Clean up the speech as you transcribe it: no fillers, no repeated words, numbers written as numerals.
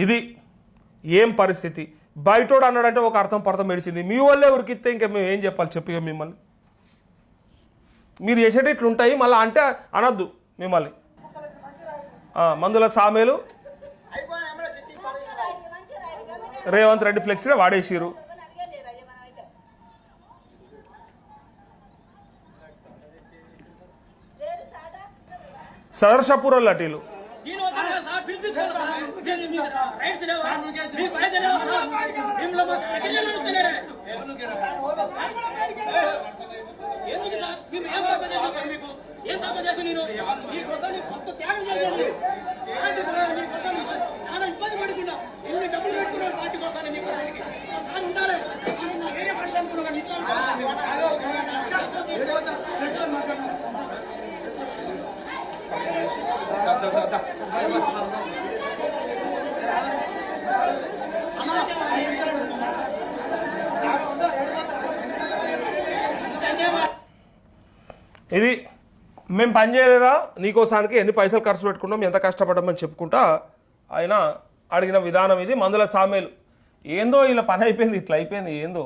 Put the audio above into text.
ఇది ఏం పరిస్థితి. బయటోడు అన్నాడంటే ఒక అర్థం ఏడిచింది. మీ వాళ్ళే ఉరికిస్తే ఇంకా మేము ఏం చెప్పాలి చెప్పి మిమ్మల్ని. మీరు చేసేటి ఇట్లుంటాయి మళ్ళీ అంటే అనొద్దు మిమ్మల్ని. మందుల సామేలు రేవంత్ రెడ్డి ఫ్లెక్సీ వాడేసిరు. సదర్షాపూర్ లటీలు ఇది మేము పని చేయలేదా నీకోసానికి ఎన్ని పైసలు ఖర్చు పెట్టుకున్నాం ఎంత కష్టపడ్డామని చెప్పుకుంటా ఆయన అడిగిన విధానం ఇది. మందుల సామేలు ఏందో ఇలా పని అయిపోయింది, ఇట్లా అయిపోయింది ఏందో.